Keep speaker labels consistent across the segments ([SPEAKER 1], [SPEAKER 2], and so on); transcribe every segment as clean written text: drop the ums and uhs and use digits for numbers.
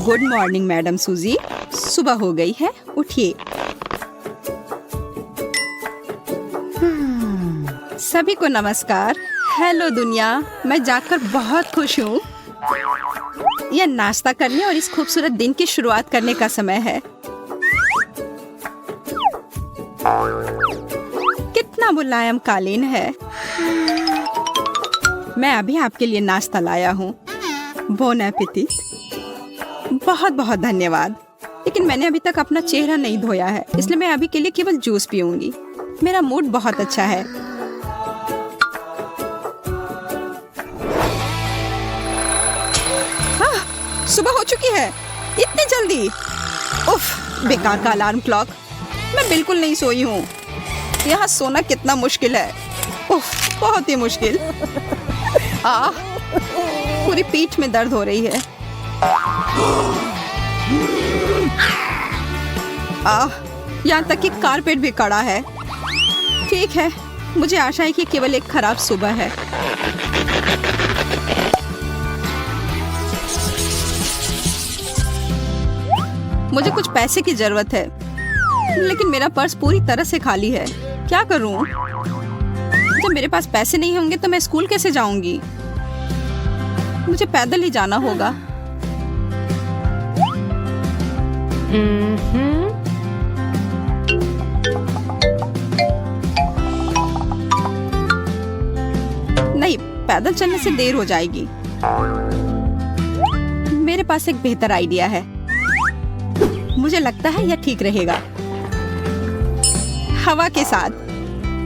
[SPEAKER 1] Good morning madam सूजी। सुबह हो गई है, उठिए। सभी को नमस्कार। हेलो दुनिया, मैं जाकर बहुत खुश हूँ। यह नाश्ता करने और इस खूबसूरत दिन की शुरुआत करने का समय है। कितना मुलायम कालीन है। मैं अभी आपके लिए नाश्ता लाया हूँ। Bone appétit. बहुत बहुत धन्यवाद। लेकिन मैंने अभी तक अपना चेहरा नहीं धोया है, इसलिए मैं अभी के लिए केवल जूस पीऊंगी। मेरा मूड बहुत अच्छा है। सुबह हो चुकी है, इतनी जल्दी। उफ, बेकार का अलार्म क्लॉक। मैं बिल्कुल नहीं सोई हूँ। यहाँ सोना कितना मुश्किल है। उफ, बहुत ही मुश्किल। पूरी पीठ में दर्द हो रही है। यहाँ तक कि कारपेट भी कड़ा है। ठीक है, मुझे आशा है कि केवल एक खराब सुबह है। मुझे कुछ पैसे की जरूरत है, लेकिन मेरा पर्स पूरी तरह से खाली है। क्या करूं? जब मेरे पास पैसे नहीं होंगे तो मैं स्कूल कैसे जाऊंगी? मुझे पैदल ही जाना होगा। नहीं, पैदल चलने से देर हो जाएगी। मेरे पास एक बेहतर आइडिया है। मुझे लगता है यह ठीक रहेगा। हवा के साथ।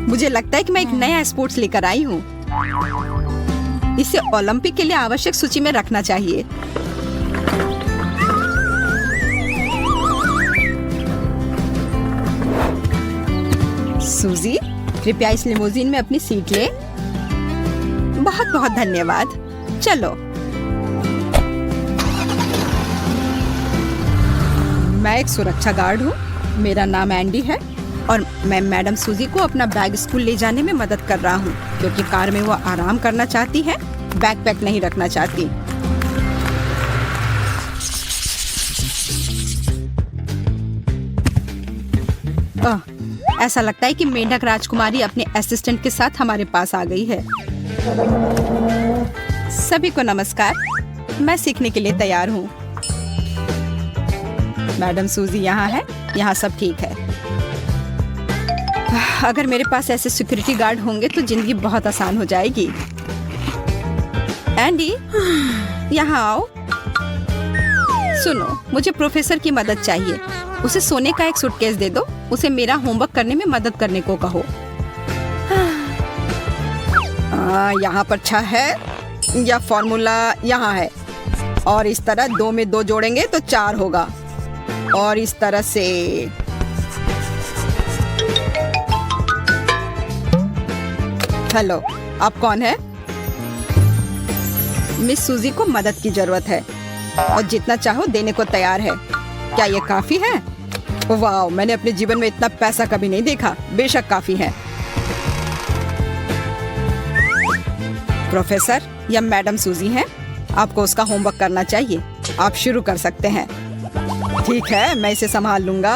[SPEAKER 1] मुझे लगता है कि मैं एक नया स्पोर्ट्स लेकर आई हूँ। इसे ओलंपिक के लिए आवश्यक सूची में रखना चाहिए। सूजी, कृपया इस लिमोजीन में अपनी सीट ले। बहुत बहुत धन्यवाद। चलो। मैं एक सुरक्षा गार्ड हूँ। मेरा नाम एंडी है और मैं मैडम सूजी को अपना बैग स्कूल ले जाने में मदद कर रहा हूँ, क्योंकि कार में वो आराम करना चाहती है, बैकपैक नहीं रखना चाहती। ऐसा लगता है कि मेंढक राजकुमारी अपने असिस्टेंट के साथ हमारे पास आ गई है। सभी को नमस्कार। मैं सीखने के लिए तैयार हूँ। मैडम सूजी यहाँ है। यहाँ सब ठीक है। अगर मेरे पास ऐसे सिक्योरिटी गार्ड होंगे तो जिंदगी बहुत आसान हो जाएगी। एंडी, यहाँ आओ। सुनो, मुझे प्रोफेसर की मदद चाहिए। उसे सोने का एक सूटकेस दे दो। उसे मेरा होमवर्क करने में मदद करने को कहो। यहाँ पर 6 है। यह फॉर्मूला यहाँ है। और इस तरह 2 में 2 जोड़ेंगे तो 4 होगा। और इस तरह से। हेलो, आप कौन है? मिस सूजी को मदद की जरूरत है और जितना चाहो देने को तैयार है। क्या ये काफी है? वाह, मैंने अपने जीवन में इतना पैसा कभी नहीं देखा। बेशक काफी है। प्रोफेसर या मैडम सूजी हैं, आपको उसका होमवर्क करना चाहिए। आप शुरू कर सकते हैं। ठीक है, मैं इसे संभाल लूंगा।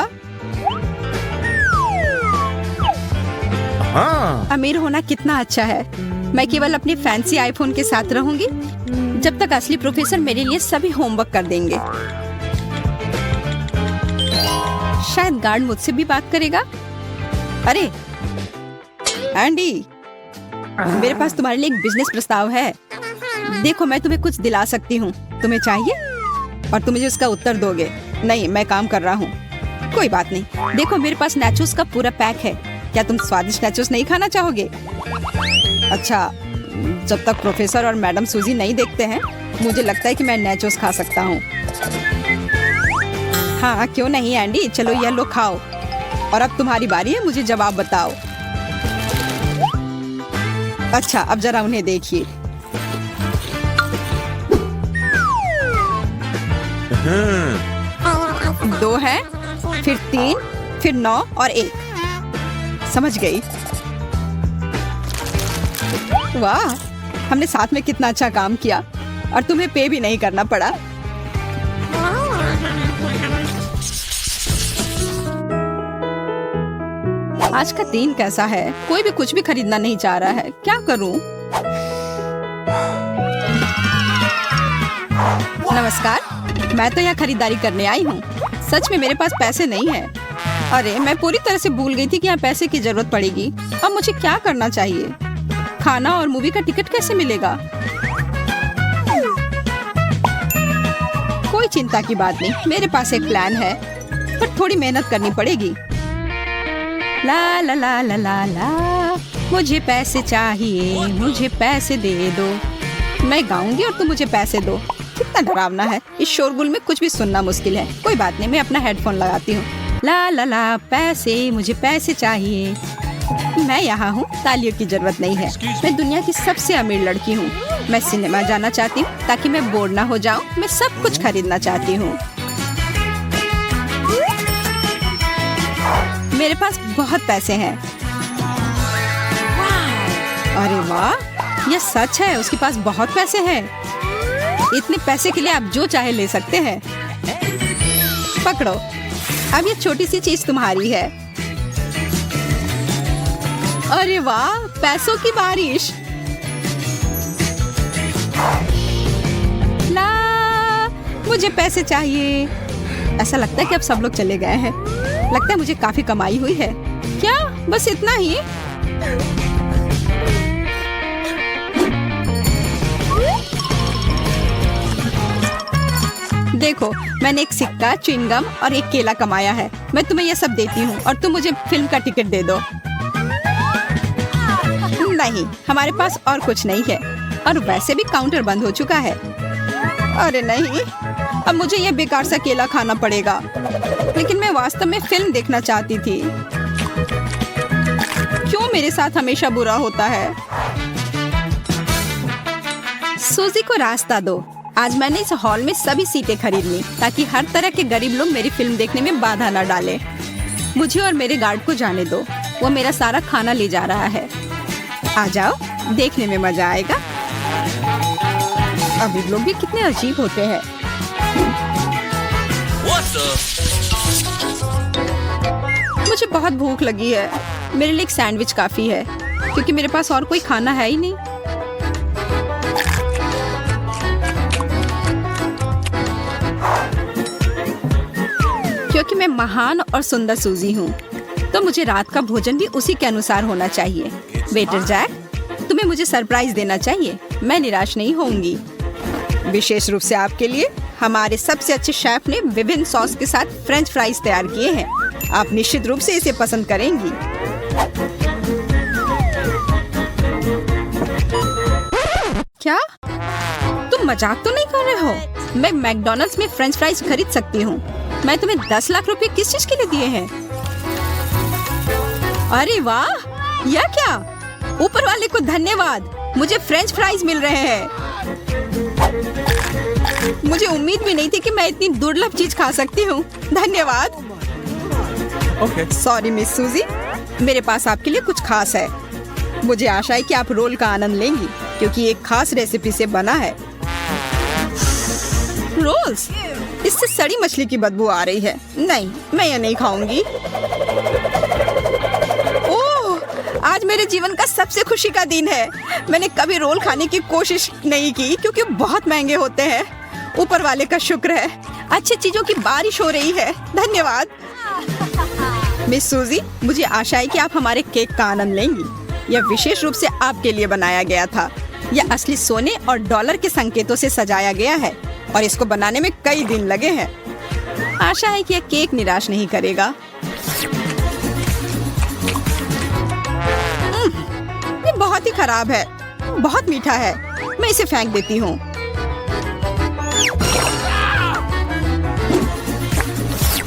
[SPEAKER 1] अमीर होना कितना अच्छा है। मैं केवल अपनी फैंसी आईफोन के साथ रहूंगी जब तक असली प्रोफेसर मेरे लिए सभी होमवर्क कर देंगे। शायद गार्ड मुझसे भी बात करेगा। अरे एंडी, मेरे पास तुम्हारे लिए एक बिजनेस प्रस्ताव है। देखो, मैं तुम्हें कुछ दिला सकती हूँ। तुम्हें चाहिए और तुम मुझे उसका उत्तर दोगे। नहीं, मैं काम कर रहा हूँ। कोई बात नहीं। देखो, मेरे पास नैचोस का पूरा पैक है। क्या तुम स्वादिष्ट नैचोस नहीं खाना चाहोगे? अच्छा, जब तक प्रोफेसर और मैडम सूजी नहीं देखते हैं, मुझे लगता है कि मैं नैचोस खा सकता हूँ। हाँ, क्यों नहीं एंडी, चलो यह लो, खाओ। और अब तुम्हारी बारी है, मुझे जवाब बताओ। अच्छा, अब जरा उन्हें देखिए। दो है, फिर 3, फिर 9 और 1। समझ गई। वाह, हमने साथ में कितना अच्छा काम किया और तुम्हें पे भी नहीं करना पड़ा। आज का दिन कैसा है? कोई भी कुछ भी खरीदना नहीं चाह रहा है। क्या करूं? नमस्कार, मैं तो यहाँ खरीदारी करने आई हूँ। सच में मेरे पास पैसे नहीं है। अरे मैं पूरी तरह से भूल गई थी कि यहाँ पैसे की जरूरत पड़ेगी। अब मुझे क्या करना चाहिए? खाना और मूवी का टिकट कैसे मिलेगा? कोई चिंता की बात नहीं, मेरे पास एक प्लान है, पर थोड़ी मेहनत करनी पड़ेगी। ला ला ला ला ला ला, मुझे पैसे चाहिए, मुझे पैसे दे दो। मैं गाऊंगी और तुम मुझे पैसे दो। कितना डरावना है, इस शोरगुल में कुछ भी सुनना मुश्किल है। कोई बात नहीं, मैं अपना हेडफोन लगाती हूँ। ला ला ला, पैसे, मुझे पैसे चाहिए। मैं यहाँ हूँ, तालियों की जरूरत नहीं है। मैं दुनिया की सबसे अमीर लड़की हूँ। मैं सिनेमा जाना चाहती हूँ ताकि मैं बोर ना हो जाऊँ। मैं सब कुछ खरीदना चाहती हूँ। मेरे पास बहुत पैसे हैं। अरे वाह, यह सच है, उसके पास बहुत पैसे हैं। इतने पैसे के लिए आप जो चाहे ले सकते हैं। पकड़ो, अब ये छोटी सी चीज तुम्हारी है। अरे वाह, पैसों की बारिश। ला, मुझे पैसे चाहिए। ऐसा लगता है कि अब सब लोग चले गए हैं। लगता है मुझे काफी कमाई हुई है। क्या बस इतना ही? देखो, मैंने एक सिक्का, च्युइंगम और एक केला कमाया है। मैं तुम्हें यह सब देती हूँ और तुम मुझे फिल्म का टिकट दे दो। नहीं, हमारे पास और कुछ नहीं है, और वैसे भी काउंटर बंद हो चुका है। अरे नहीं, अब मुझे यह बेकार सा केला खाना पड़ेगा। लेकिन मैं वास्तव में फिल्म देखना चाहती थी। क्यों मेरे साथ हमेशा बुरा होता है? सूजी को रास्ता दो। आज मैंने इस हॉल में सभी सीटें खरीद ली ताकि हर तरह के गरीब लोग मेरी फिल्म देखने में बाधा न डालें। मुझे और मेरे गार्ड को जाने दो, वो मेरा सारा खाना ले जा रहा है। आ जाओ, देखने में मजा आएगा। अभी लोग भी कितने अजीब होते हैं। मुझे बहुत भूख लगी है। मेरे लिए एक सैंडविच काफी है, क्योंकि मेरे पास और कोई खाना है ही नहीं। क्योंकि मैं महान और सुंदर सूजी हूँ, तो मुझे रात का भोजन भी उसी के अनुसार होना चाहिए। वेटर जैक, तुम्हें मुझे सरप्राइज देना चाहिए। मैं निराश नहीं होंगी। विशेष रूप से आपके लिए हमारे सबसे अच्छे शेफ ने विभिन्न सॉस के साथ फ्रेंच फ्राइज तैयार किए हैं। आप निश्चित रूप से इसे पसंद करेंगी। क्या तुम मजाक तो नहीं कर रहे हो? मैं मैकडॉनल्ड्स में फ्रेंच फ्राइज खरीद सकती हूँ। मैं तुम्हें 10 लाख रुपए किस चीज के लिए दिए हैं? अरे वाह, यह क्या? ऊपर वाले को धन्यवाद, मुझे फ्रेंच फ्राइज मिल रहे हैं। मुझे उम्मीद भी नहीं थी कि मैं इतनी दुर्लभ चीज खा सकती हूँ। धन्यवाद। सॉरी मिस सूजी, मेरे पास आपके लिए कुछ खास है। मुझे आशा है कि आप रोल का आनंद लेंगी, क्योंकि एक खास रेसिपी से बना है। रोल्स? इससे सड़ी मछली की बदबू आ रही है। नहीं, मैं ये नहीं खाऊंगी। ओह, आज मेरे जीवन का सबसे खुशी का दिन है। मैंने कभी रोल खाने की कोशिश नहीं की, क्योंकि बहुत महंगे होते हैं। ऊपर वाले का शुक्र है, अच्छी चीजों की बारिश हो रही है। धन्यवाद मिस सूजी, मुझे आशा है कि आप हमारे केक का आनंद लेंगी। यह विशेष रूप से आपके लिए बनाया गया था। यह असली सोने और डॉलर के संकेतों से सजाया गया है, और इसको बनाने में कई दिन लगे हैं। आशा है कि यह केक निराश नहीं करेगा। ये बहुत ही खराब है, बहुत मीठा है। मैं इसे फेंक देती हूँ।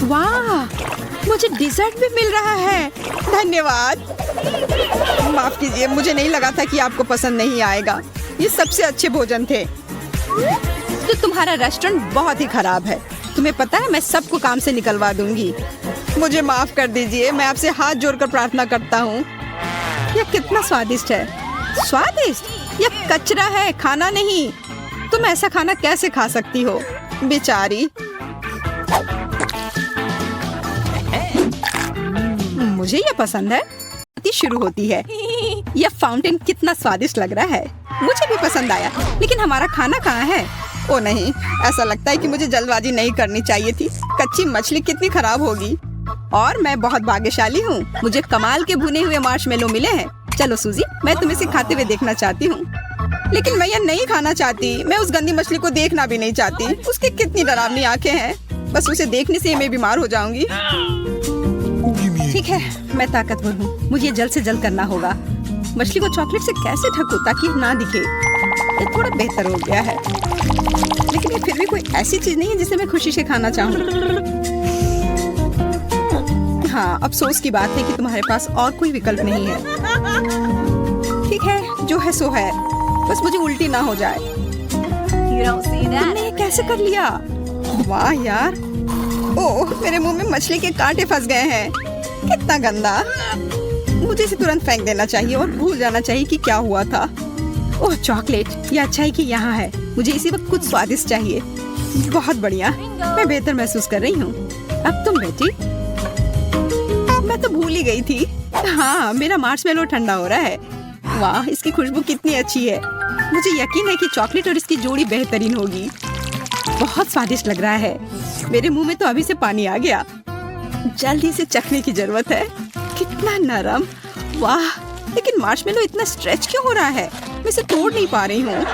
[SPEAKER 1] वाह, मुझे डिजर्ट भी मिल रहा है। धन्यवाद। माफ कीजिए, मुझे नहीं लगा था कि आपको पसंद नहीं आएगा। ये सबसे अच्छे भोजन थे। तो तुम्हारा रेस्टोरेंट बहुत ही खराब है। तुम्हें पता है, मैं सबको काम से निकलवा दूंगी। मुझे माफ कर दीजिए, मैं आपसे हाथ जोड़कर प्रार्थना करता हूँ। यह कितना स्वादिष्ट है। स्वादिष्ट? यह कचरा है, खाना नहीं। तुम ऐसा खाना कैसे खा सकती हो? बेचारी। मुझे यह पसंद है। अनुभूति शुरू होती है। यह फाउंटेन कितना स्वादिष्ट लग रहा है, मुझे भी पसंद आया। लेकिन हमारा खाना कहाँ है? ओ नहीं, ऐसा लगता है कि मुझे जल्दबाजी नहीं करनी चाहिए थी। कच्ची मछली कितनी खराब होगी। और मैं बहुत भाग्यशाली हूँ, मुझे कमाल के भुने हुए मार्शमेलो मिले हैं। चलो सूजी, मैं तुम्हें इसे खाते हुए देखना चाहती हूँ। लेकिन मैं यह नहीं खाना चाहती। मैं उस गंदी मछली को देखना भी नहीं चाहती। उसकी कितनी डरावनी आंखें हैं, बस उसे देखने से मैं बीमार हो जाऊंगी। ठीक है, मैं ताकतवर हूँ, मुझे जल्द से जल्द करना होगा। मछली को चॉकलेट से कैसे ढकूं ताकि ना दिखे। ये थोड़ा बेहतर हो गया है, लेकिन ये फिर भी कोई ऐसी चीज नहीं है जिसे मैं खुशी से खाना चाहूँ। हाँ, अफसोस की बात है कि तुम्हारे पास और कोई विकल्प नहीं है। ठीक है, जो है सो है, बस मुझे उल्टी ना हो जाए। तुमने ये कैसे कर लिया? वाह यार, ओह मेरे मुंह में मछली के कांटे फंस गए हैं। कितना गंदा। मुझे इसे तुरंत फेंक देना चाहिए और भूल जाना चाहिए कि क्या हुआ था। ओह चॉकलेट, ये अच्छा है कि यहाँ है। मुझे इसी वक्त कुछ स्वादिष्ट चाहिए। बहुत बढ़िया, मैं बेहतर महसूस कर रही हूँ। अब तुम बेटी। मैं तो भूल ही गई थी। हाँ, मेरा मार्शमेलो ठंडा हो रहा है। वाह, इसकी खुशबू कितनी अच्छी है। मुझे यकीन है कि चॉकलेट और इसकी जोड़ी बेहतरीन होगी। बहुत स्वादिष्ट लग रहा है। मेरे मुंह में तो अभी से पानी आ गया। जल्दी से चखने की जरूरत है। कितना नरम, वाह। लेकिन मार्शमेलो इतना स्ट्रेच क्यों हो रहा है? मैं इसे तोड़ नहीं पा रही हूँ।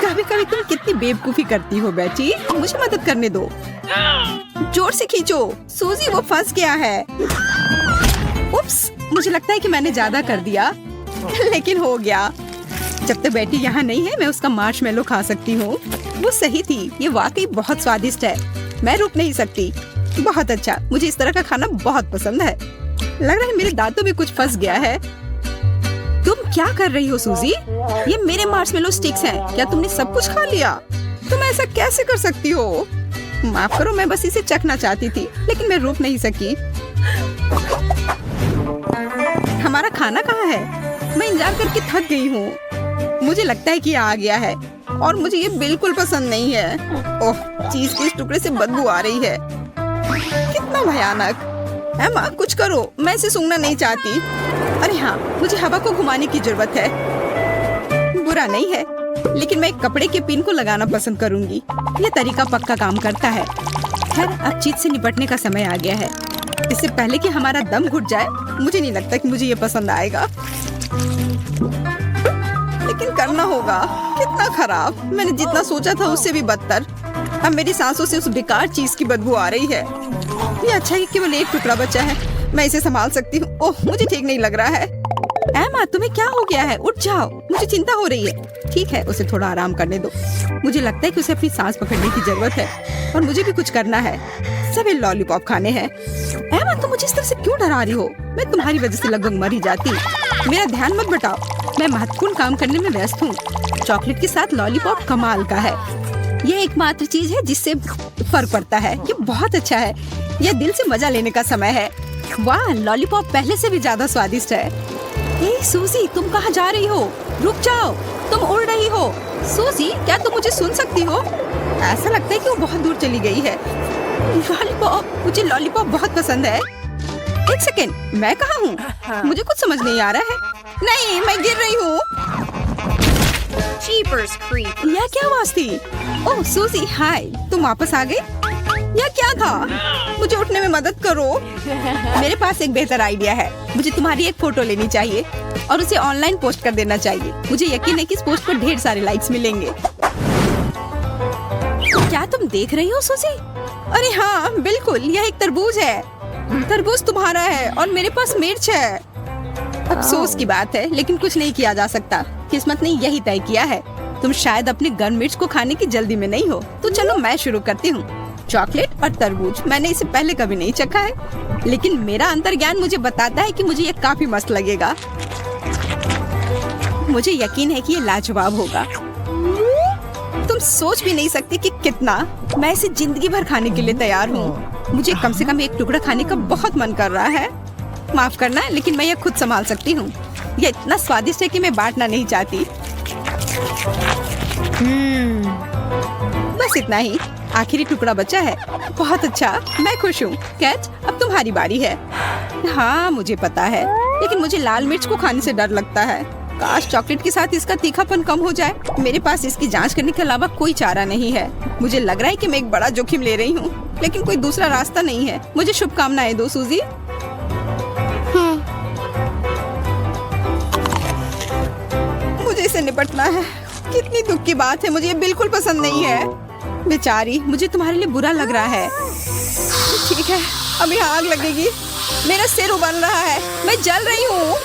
[SPEAKER 1] कभी कभी तुम कितनी बेवकूफी करती हो बेटी, मुझे मदद करने दो। जोर से खींचो सूजी, वो फंस गया है। उप्स, मुझे लगता है कि मैंने ज्यादा कर दिया, लेकिन हो गया। जब तक बेटी यहाँ नहीं है, मैं उसका मार्शमेलो खा सकती हूँ। वो सही थी, ये वाकई बहुत स्वादिष्ट है। मैं रुक नहीं सकती। बहुत अच्छा, मुझे इस तरह का खाना बहुत पसंद है। लग रहा है मेरे दांतों में कुछ फंस गया है। तुम क्या कर रही हो सूजी? ये मेरे मार्शमेलो स्टिक्स हैं। क्या तुमने सब कुछ खा लिया? तुम ऐसा कैसे कर सकती हो? माफ करो, मैं बस इसे चखना चाहती थी, लेकिन मैं रुक नहीं सकी। हमारा खाना कहाँ है? मैं इंतजार करके थक गई हूँ। मुझे लगता है कि ये आ गया है और मुझे ये बिल्कुल पसंद नहीं है। ओह, चीज के इस टुकड़े से बदबू आ रही है। कितना भयानक। एमा, कुछ करो, मैं इसे सूंघना नहीं चाहती। अरे हाँ, मुझे हवा को घुमाने की जरूरत है। बुरा नहीं है, लेकिन मैं एक कपड़े के पिन को लगाना पसंद करूंगी। ये तरीका पक्का काम करता है। खैर, अब चीज से निपटने का समय आ गया है। इससे पहले कि हमारा दम घुट जाए, मुझे नहीं लगता कि मुझे ये पसंद आएगा, लेकिन करना होगा। कितना खराब, मैंने जितना सोचा था उससे भी बदतर। अब मेरी सांसों से उस बेकार चीज की बदबू आ रही है। ये अच्छा है कि केवल एक टुकड़ा बचा है, मैं इसे संभाल सकती हूँ। ओह, मुझे ठीक नहीं लग रहा है। एमा, तुम्हें क्या हो गया है? उठ जाओ, मुझे चिंता हो रही है। ठीक है, उसे थोड़ा आराम करने दो। मुझे लगता है कि उसे अपनी सांस पकड़ने की जरूरत है और मुझे भी कुछ करना है। सभी लॉलीपॉप खाने हैं। एमा, तुम मुझे इस तरह से क्यों डरा रही हो? मैं तुम्हारी वजह से लगभग मर ही जाती। मेरा ध्यान मत बटाओ, मैं महत्वपूर्ण काम करने में व्यस्त हूँ। चॉकलेट के साथ लॉलीपॉप कमाल का है। ये एकमात्र चीज है जिससे फर्क पड़ता है। ये बहुत अच्छा है। यह दिल से मजा लेने का समय है। वाह, लॉलीपॉप पहले से भी ज्यादा स्वादिष्ट है। ए सूजी, तुम कहाँ जा रही हो? रुक जाओ, तुम उड़ रही हो। सूजी, क्या तुम मुझे सुन सकती हो? ऐसा लगता है कि वो बहुत दूर चली गई है। लॉलीपॉप, मुझे लॉलीपॉप बहुत पसंद है। एक सेकेंड, मैं कहाँ हूँ? मुझे कुछ समझ नहीं आ रहा है। नहीं, मैं गिर रही हूँ। यह क्या आवाज थी? ओह सूजी, हाय, तुम वापस आ गई? यह क्या था? मुझे उठने में मदद करो। मेरे पास एक बेहतर आइडिया है। मुझे तुम्हारी एक फोटो लेनी चाहिए और उसे ऑनलाइन पोस्ट कर देना चाहिए। मुझे यकीन है कि इस पोस्ट पर ढेर सारे लाइक्स मिलेंगे। क्या तुम देख रही हो सूजी? अरे हाँ, बिल्कुल, यह एक तरबूज है। तरबूज तुम्हारा है और मेरे पास मिर्च है। अफसोस की बात है, लेकिन कुछ नहीं किया जा सकता। किस्मत ने यही तय किया है। तुम शायद अपने गर्म मिर्च को खाने की जल्दी में नहीं हो, तो चलो मैं शुरू करती हूँ। चॉकलेट और तरबूज, मैंने इसे पहले कभी नहीं चखा है, लेकिन मेरा अंतर्ज्ञान मुझे बताता है कि मुझे ये काफी मस्त लगेगा। मुझे यकीन है कि ये लाजवाब होगा। तुम सोच भी नहीं सकती कि कितना। मैं इसे जिंदगी भर खाने के लिए तैयार हूँ। मुझे कम से कम एक टुकड़ा खाने का बहुत मन कर रहा है। माफ करना, लेकिन मैं ये खुद संभाल सकती हूँ। ये इतना स्वादिष्ट है कि मैं बांटना नहीं चाहती। बस बस इतना ही, आखिरी टुकड़ा बचा है। बहुत अच्छा, मैं खुश हूँ। कैट, अब तुम्हारी बारी है। हाँ मुझे पता है, लेकिन मुझे लाल मिर्च को खाने से डर लगता है। काश चॉकलेट के साथ इसका तीखापन कम हो जाए। मेरे पास इसकी जांच करने के अलावा कोई चारा नहीं है। मुझे लग रहा है कि मैं एक बड़ा जोखिम ले रही हूँ, लेकिन कोई दूसरा रास्ता नहीं है। मुझे शुभकामनाएं दो सूजी। मुझे इसे निपटना है। कितनी दुख की बात है, मुझे ये बिल्कुल पसंद नहीं है। बेचारी, मुझे तुम्हारे लिए बुरा लग रहा है। ठीक है, अब यहाँ आग लगेगी। मेरा सिर उबल रहा है, मैं जल रही हूँ।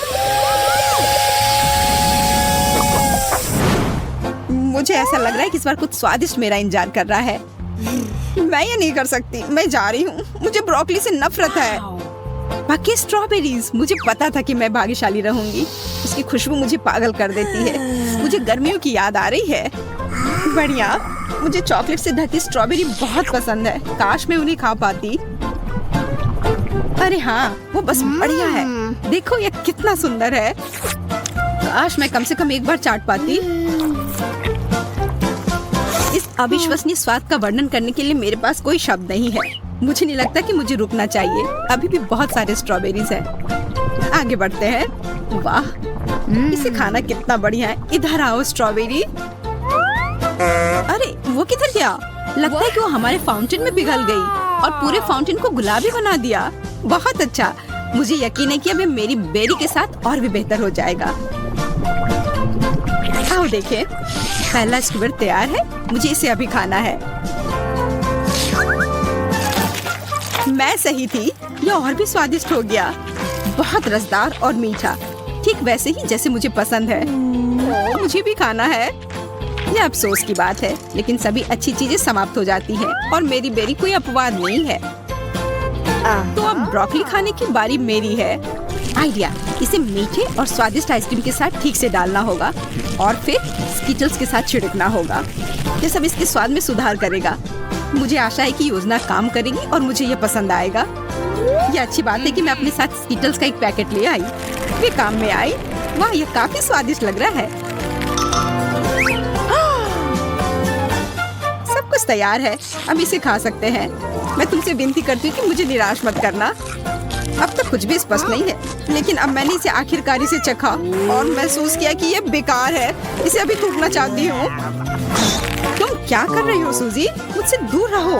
[SPEAKER 1] मुझे ऐसा लग रहा है कि इस बार कुछ स्वादिष्ट मेरा इंतजार कर रहा है। मैं ये नहीं कर सकती, मैं जा रही हूँ। मुझे ब्रोकली से नफरत है। बाकी स्ट्रॉबेरीज, मुझे पता था कि मैं भाग्यशाली रहूंगी। उसकी खुशबू मुझे पागल कर देती है। मुझे गर्मियों की याद आ रही है। बढ़िया, मुझे चॉकलेट से ढकी स्ट्रॉबेरी बहुत पसंद है। काश मैं उन्हें खा पाती। अरे हाँ, वो बस बढ़िया है। देखो ये कितना सुंदर है। काश मैं कम से कम एक बार चाट पाती। इस अविश्वसनीय स्वाद का वर्णन करने के लिए मेरे पास कोई शब्द नहीं है। मुझे नहीं लगता कि मुझे रुकना चाहिए। अभी भी बहुत सारे स्ट्रॉबेरीज हैं। आगे बढ़ते हैं। वाह, इसे खाना कितना बढ़िया है। इधर आओ स्ट्रॉबेरी। अरे वो किधर गया? लगता है कि वो हमारे फाउंटेन में पिघल गई और पूरे फाउंटेन को गुलाबी बना दिया। बहुत अच्छा, मुझे यकीन है कि अब मेरी बेरी के साथ और भी बेहतर हो जाएगा। आओ देखें, पहला स्क्वायर तैयार है। मुझे इसे अभी खाना है। मैं सही थी, यह और भी स्वादिष्ट हो गया। बहुत रसदार और मीठा, ठीक वैसे ही जैसे मुझे पसंद है। मुझे भी खाना है। यह अफसोस की बात है, लेकिन सभी अच्छी चीजें समाप्त हो जाती हैं और मेरी बेरी कोई अपवाद नहीं है। तो अब ब्रोकली खाने की बारी मेरी है। आइडिया, इसे मीठे और स्वादिष्ट आइसक्रीम के साथ ठीक से डालना होगा और फिर स्किटल्स के साथ छिड़कना होगा। ये सब इसके स्वाद में सुधार करेगा। मुझे आशा है कि योजना काम करेगी और मुझे ये पसंद आएगा। ये अच्छी बात है कि मैं अपने साथ स्किटल्स का एक पैकेट ले आई। ये काम में आई। वाह, ये काफी स्वादिष्ट लग रहा है। सब कुछ तैयार है, अब इसे खा सकते हैं। मैं तुमसे विनती करती हूँ कि मुझे निराश मत करना। अब तक कुछ भी स्पष्ट नहीं है, लेकिन अब मैंने इसे आखिरकार से चखा और महसूस किया कि ये बेकार है। इसे अभी थूकना चाहती हूँ। तुम क्या कर रही हो सूजी? मुझसे दूर रहो।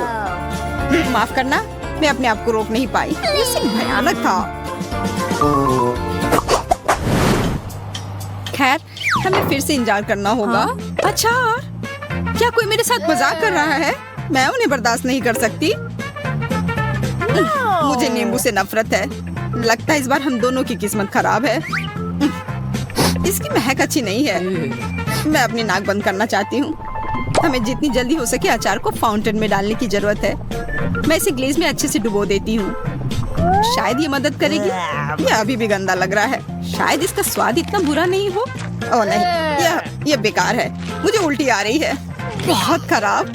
[SPEAKER 1] माफ करना, मैं अपने आप को रोक नहीं पाई। ये सिर्फ भयानक था। खैर, हमें फिर से इंतजार करना होगा। अच्छा, क्या कोई मेरे साथ मजाक कर रहा है? मैं उन्हें बर्दाश्त नहीं कर सकती। मुझे नींबू से नफरत है। लगता है इस बार हम दोनों की किस्मत खराब है। इसकी महक अच्छी नहीं है। मैं अपनी नाक बंद करना चाहती हूँ। हमें जितनी जल्दी हो सके अचार को फाउंटेन में डालने की जरूरत है। मैं इसे ग्लेज में अच्छे से डुबो देती हूँ। शायद ये मदद करेगी। यह अभी भी गंदा लग रहा है। शायद इसका स्वाद इतना बुरा नहीं हो। ओह नहीं, यह बेकार है। मुझे उल्टी आ रही है। बहुत खराब।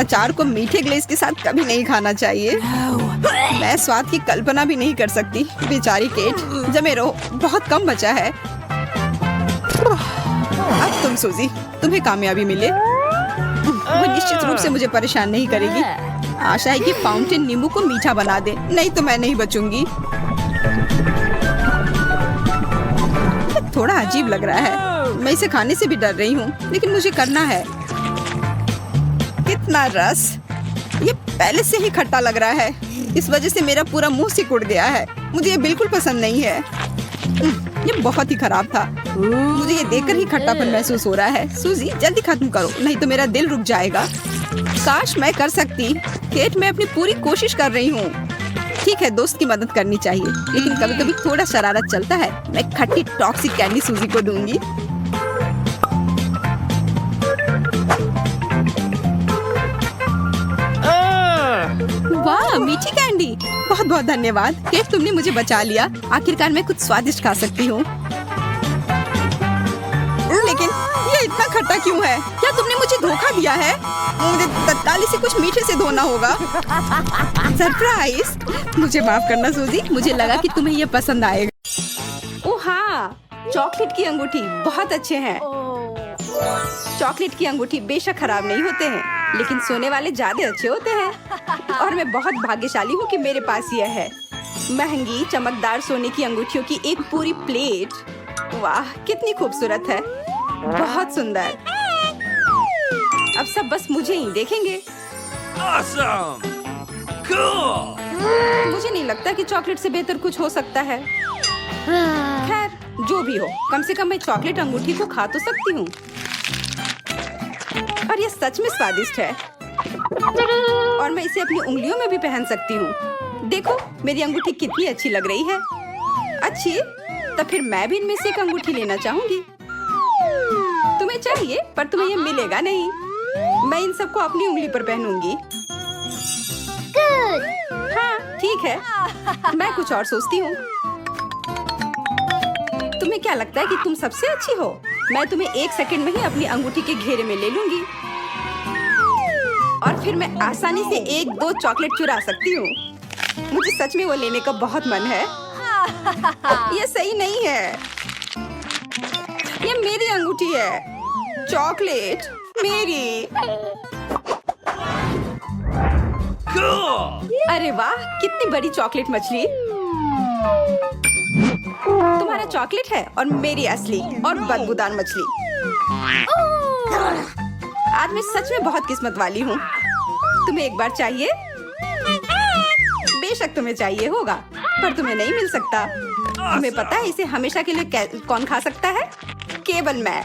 [SPEAKER 1] अचार को मीठे ग्लेज के साथ कभी नहीं खाना चाहिए। मैं स्वाद की कल्पना भी नहीं कर सकती। बेचारी केट, जमे रहो, बहुत कम बचा है। अब तुम सूजी, तुम्हें कामयाबी मिले। वो निश्चित रूप से मुझे परेशान नहीं करेगी। आशा है कि फाउंटेन नींबू को मीठा बना दे, नहीं तो मैं नहीं बचूंगी। थोड़ा अजीब लग रहा है। मैं इसे खाने से भी डर रही हूँ, लेकिन मुझे करना है। कितना रस! ये पहले से ही खट्टा लग रहा है। इस वजह से मेरा पूरा मुंह सिकुड़ गया है। मुझे ये बिल्कुल पसंद नहीं है। ये बहुत ही खराब था। मुझे ये देखकर ही खट्टापन महसूस हो रहा है। सूजी, जल्दी खत्म करो, नहीं तो मेरा दिल रुक जाएगा। काश मैं कर सकती। केट, मैं अपनी पूरी कोशिश कर रही हूँ। ठीक है, दोस्त की मदद करनी चाहिए, लेकिन कभी कभी थोड़ा शरारत चलता है। मैं खट्टी टॉक्सिक कैंडी सूजी को दूंगी। वाह, मीठी कैंडी! बहुत बहुत धन्यवाद केट, तुमने मुझे बचा लिया। आखिरकार मैं कुछ स्वादिष्ट खा सकती हूँ। लेकिन ये इतना खट्टा क्यों है? क्या तुमने मुझे धोखा दिया है? मुझे तत्काल इसे कुछ मीठे से धोना होगा। सरप्राइज! मुझे माफ करना सूजी, मुझे लगा कि तुम्हें ये पसंद आएगा। ओह हाँ, चॉकलेट की अंगूठी बहुत अच्छे हैं। चॉकलेट की अंगूठी बेशक खराब नहीं होते हैं, लेकिन सोने वाले ज्यादा अच्छे होते हैं और मैं बहुत भाग्यशाली हूँ कि मेरे पास यह है। महंगी चमकदार सोने की अंगूठियों की एक पूरी प्लेट। वाह कितनी खूबसूरत है, बहुत सुंदर। अब सब बस मुझे ही देखेंगे।
[SPEAKER 2] Awesome! Cool!
[SPEAKER 1] मुझे नहीं लगता कि चॉकलेट से बेहतर कुछ हो सकता है। खैर जो भी हो, कम से कम मैं चॉकलेट अंगूठी को खा तो सकती हूँ। और ये सच में स्वादिष्ट है और मैं इसे अपनी उंगलियों में भी पहन सकती हूँ। देखो मेरी अंगूठी कितनी अच्छी लग रही है। अच्छी, तो फिर मैं भी इनमें से एक अंगूठी लेना चाहूंगी। तुम्हें चाहिए पर तुम्हें ये मिलेगा नहीं। मैं इन सबको अपनी उंगली पर पहनूंगी। हाँ ठीक है, मैं कुछ और सोचती हूँ। तुम्हें क्या लगता है कि तुम सबसे अच्छी हो? मैं तुम्हें 1 सेकंड में ही अपनी अंगूठी के घेरे में ले लूंगी और फिर मैं आसानी से 1-2 चॉकलेट चुरा सकती हूँ। मुझे सच में वो लेने का बहुत मन है। ये सही नहीं है। ये मेरी अंगूठी है, चॉकलेट मेरी।
[SPEAKER 2] Cool!
[SPEAKER 1] अरे वाह कितनी बड़ी चॉकलेट मछली। तुम्हारा चॉकलेट है और मेरी असली और बदबूदार मछली। आज मैं सच में बहुत किस्मत वाली हूँ। तुम्हें एक बार चाहिए? बेशक तुम्हें चाहिए होगा, पर तुम्हें नहीं मिल सकता। तुम्हें पता है इसे हमेशा के लिए कौन खा सकता है? केवल मैं।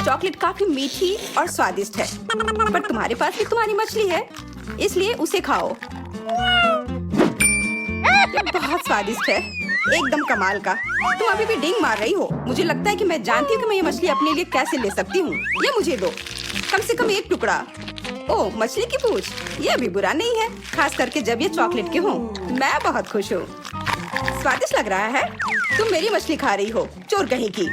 [SPEAKER 1] चॉकलेट काफी मीठी और स्वादिष्ट है, पर तुम्हारे पास भी तुम्हारी मछली है, इसलिए उसे खाओ। ये बहुत स्वादिष्ट है, एकदम कमाल का। तुम अभी भी डिंग मार रही हो। मुझे लगता है कि मैं जानती हूँ कि मैं ये मछली अपने लिए कैसे ले सकती हूँ। ये मुझे दो, कम से कम 1 टुकड़ा। ओह मछली की पूंछ, ये भी बुरा नहीं है, खास करके जब ये चॉकलेट के हों। मैं बहुत खुश हूँ। स्वादिष्ट लग रहा है। तुम मेरी मछली खा रही हो, चोर कहीं की।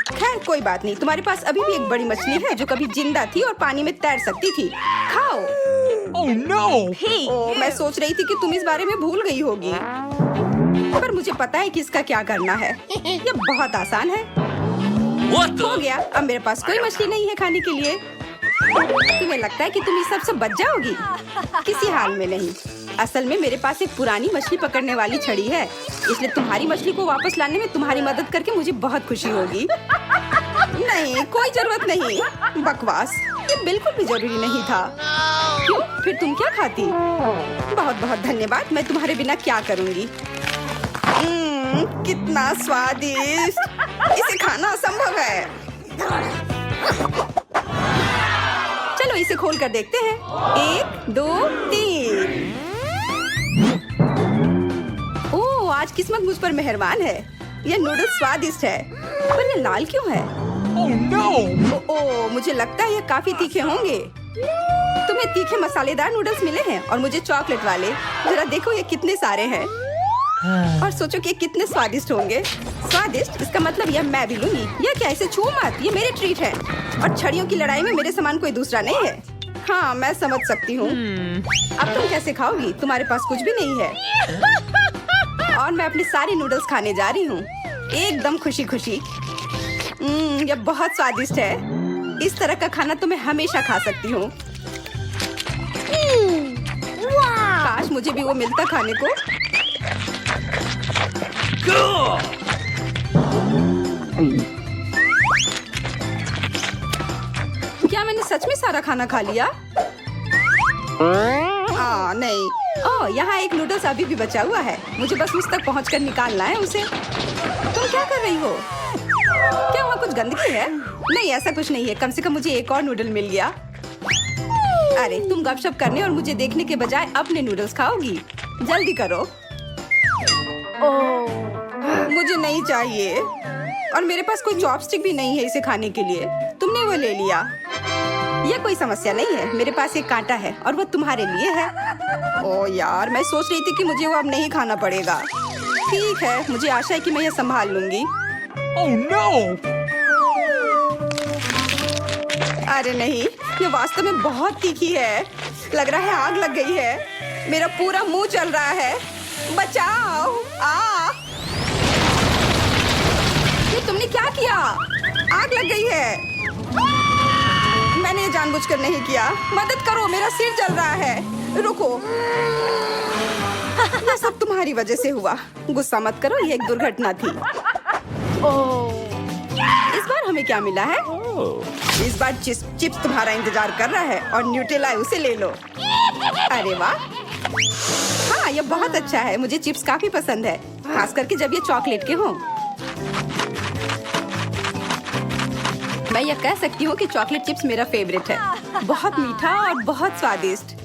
[SPEAKER 1] खैर कोई बात नहीं, तुम्हारे पास अभी भी एक बड़ी मछली है जो कभी जिंदा थी और पानी में तैर सकती थी। खाओ।
[SPEAKER 2] Oh no!
[SPEAKER 1] ओह, मैं सोच रही थी कि तुम इस बारे में भूल गई होगी, पर मुझे पता है कि इसका क्या करना है। ये बहुत आसान है।
[SPEAKER 2] What
[SPEAKER 1] हो
[SPEAKER 2] the?
[SPEAKER 1] गया, अब मेरे पास कोई मछली नहीं है खाने के लिए। तुम्हें लगता है कि तुम इस सब से बच जाओगी? किसी हाल में नहीं। असल में मेरे पास एक पुरानी मछली पकड़ने वाली छड़ी है, इसलिए तुम्हारी मछली को वापस लाने में तुम्हारी मदद करके मुझे बहुत खुशी होगी। नहीं, कोई जरूरत नहीं। बकवास, ये बिल्कुल भी जरूरी नहीं था। क्यों? फिर तुम क्या खाती? बहुत बहुत धन्यवाद, मैं तुम्हारे बिना क्या करूँगी। कितना स्वादिष्ट, इसे खाना असंभव है। चलो इसे खोल कर देखते हैं। 1 2 3। ओह आज किस्मत मुझ पर मेहरबान है। यह नूडल्स स्वादिष्ट है, पर ये लाल क्यों है?
[SPEAKER 2] Oh no!
[SPEAKER 1] ओह मुझे लगता है ये काफी तीखे होंगे। तुम्हें तीखे मसालेदार नूडल्स मिले हैं और मुझे चॉकलेट वाले। जरा देखो ये कितने सारे हैं और सोचो कि ये कितने स्वादिष्ट होंगे। स्वादिष्ट, इसका मतलब यह मैं भी लूंगी। यह क्या, इसे छू मत, ये मेरे ट्रीट है और छड़ियों की लड़ाई में मेरे समान कोई दूसरा नहीं है। हाँ मैं समझ सकती हूँ। अब तुम कैसे खाओगी? तुम्हारे पास कुछ भी नहीं है और मैं अपनी सारी नूडल्स खाने जा रही हूँ, एकदम खुशी खुशी। यह बहुत स्वादिष्ट है। इस तरह का खाना तो मैं हमेशा खा सकती हूँ। काश मुझे भी वो मिलता खाने को।
[SPEAKER 2] Cool!
[SPEAKER 1] क्या मैंने सच में सारा खाना खा लिया? नहीं। ओह यहाँ एक नूडल्स अभी भी बचा हुआ है, मुझे बस उस तक पहुँचकर निकालना है उसे। तुम क्या कर रही हो? क्या वहाँ कुछ गंदगी है? नहीं ऐसा कुछ नहीं है, कम से कम मुझे एक और नूडल मिल गया। अरे तुम गपशप करने और मुझे देखने के बजाय अपने नूडल्स खाओगी। जल्दी करो। मुझे नहीं चाहिए और मेरे पास कोई चॉपस्टिक भी नहीं है इसे खाने के लिए। तुमने वो ले लिया। ये कोई समस्या नहीं है, मेरे पास एक कांटा है और वो तुम्हारे लिए है। ओह यार, मैं सोच रही थी कि मुझे वो अब नहीं खाना पड़ेगा। ठीक है, मुझे आशा है कि मैं ये संभाल लूंगी।
[SPEAKER 2] Oh no!
[SPEAKER 1] अरे नहीं, ये वास्तव में बहुत तीखी है। लग रहा है आग लग गई है। मेरा पूरा मुंह जल रहा है। बचाओ! ये तुमने क्या किया? आग लग गई है। मैंने ये जानबूझकर नहीं किया। मदद करो, मेरा सिर जल रहा है। रुको। ये सब तुम्हारी वजह से हुआ। गुस्सा मत करो, ये एक दुर्घटना थी। इस बार हमें क्या मिला है? इस बार चिप्स तुम्हारा इंतजार कर रहा है और न्यूटेला है, उसे ले लो। अरे वाह, हाँ ये बहुत अच्छा है। मुझे चिप्स काफी पसंद है, खास करके जब ये चॉकलेट के हों। मैं ये कह सकती हूँ कि चॉकलेट चिप्स मेरा फेवरेट है। बहुत मीठा और बहुत स्वादिष्ट।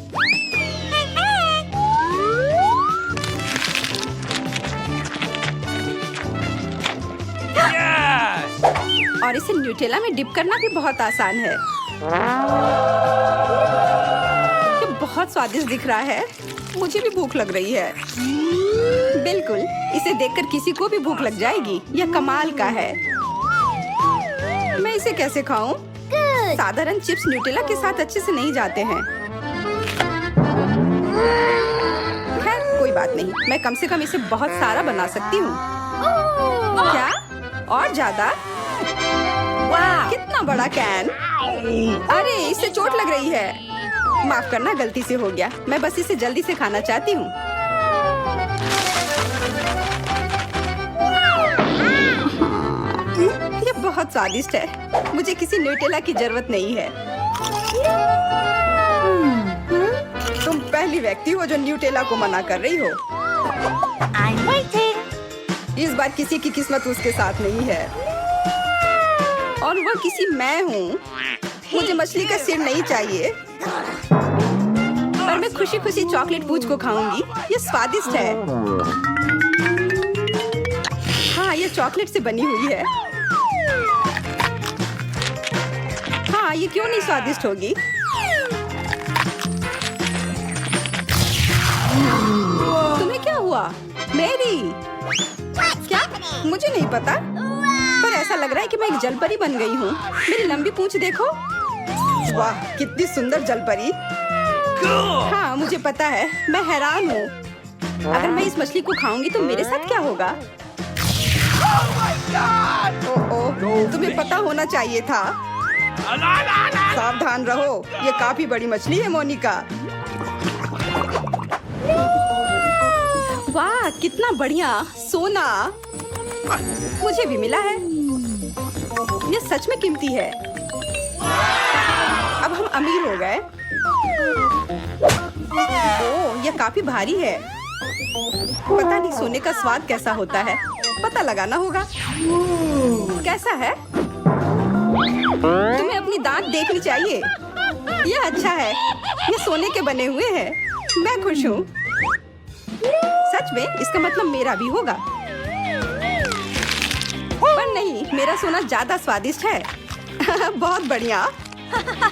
[SPEAKER 2] Yes!
[SPEAKER 1] और इसे न्यूटेला में डिप करना भी बहुत आसान है। ये बहुत स्वादिष्ट दिख रहा है। मुझे भी भूख लग रही है। बिल्कुल, इसे देखकर किसी को भी भूख लग जाएगी। यह कमाल का है। मैं इसे कैसे खाऊं? साधारण चिप्स न्यूटेला के साथ अच्छे से नहीं जाते हैं। खैर कोई बात नहीं, मैं कम से कम इसे बहुत सारा बना सकती हूँ। क्या? और ज्यादा? वाह, कितना बड़ा कैन! अरे इससे चोट लग रही है। माफ करना, गलती से हो गया। मैं बस इसे जल्दी से खाना चाहती हूँ। ये बहुत स्वादिष्ट है। मुझे किसी न्यूटेला की जरूरत नहीं है। तुम पहली व्यक्ति हो जो न्यूटेला को मना कर रही हो।
[SPEAKER 3] I'm waiting.
[SPEAKER 1] इस बार किसी की किस्मत उसके साथ नहीं है और वह किसी मैं हूँ। मुझे मछली का सिर नहीं चाहिए, पर मैं खुशी खुशी चॉकलेट पूंछ को खाऊंगी। ये स्वादिष्ट है। हाँ, ये चॉकलेट से बनी हुई है। हाँ, ये क्यों नहीं स्वादिष्ट होगी? तुम्हें क्या हुआ? मेरी क्या? मुझे नहीं पता, पर ऐसा लग रहा है कि मैं एक जलपरी बन गई हूँ। मेरी लंबी पूंछ देखो। वाह, कितनी सुंदर जलपरी। हाँ, मुझे पता है, मैं हैरान हूँ। अगर मैं इस मछली को खाऊंगी तो मेरे साथ क्या होगा? ओह, तुम्हें पता होना चाहिए था। सावधान रहो, ये काफी बड़ी मछली है मोनिका। वाह, कितना बढ़िया सोना मुझे भी मिला है। ये सच में कीमती है। अब हम अमीर हो गए। ओह, ये काफी भारी है। पता नहीं सोने का स्वाद कैसा होता है। पता लगाना होगा। कैसा है? तुम्हें अपनी दांत देखनी चाहिए। यह अच्छा है। ये सोने के बने हुए हैं। मैं खुश हूँ। सच में, इसका मतलब मेरा भी होगा। पर नहीं, मेरा सोना ज्यादा स्वादिष्ट है। बहुत बढ़िया।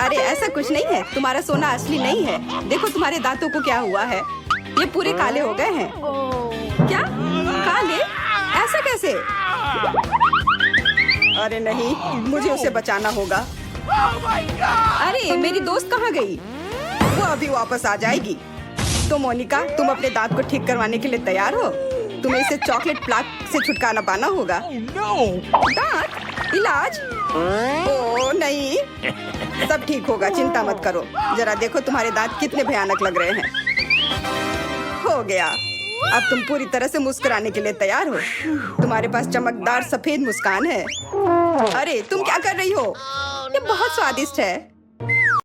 [SPEAKER 1] अरे ऐसा कुछ नहीं है, तुम्हारा सोना असली नहीं है। देखो तुम्हारे दांतों को क्या हुआ है। ये पूरे काले हो गए हैं। क्या? काले? ऐसा कैसे? अरे नहीं, मुझे उसे बचाना होगा। अरे मेरी दोस्त कहाँ गई? वो अभी वापस आ जाएगी। तो मोनिका, तुम अपने दांत को ठीक करवाने के लिए तैयार हो? तुम्हें इसे चॉकलेट प्लाक से छुटकारा पाना होगा। दांत? इलाज? ओ नहीं, सब ठीक होगा, चिंता मत करो। जरा देखो तुम्हारे दांत कितने भयानक लग रहे हैं। हो गया। अब तुम पूरी तरह से मुस्कुराने के लिए तैयार हो। तुम्हारे पास चमकदार सफेद मुस्कान है। अरे तुम क्या कर रही हो? ये बहुत स्वादिष्ट है।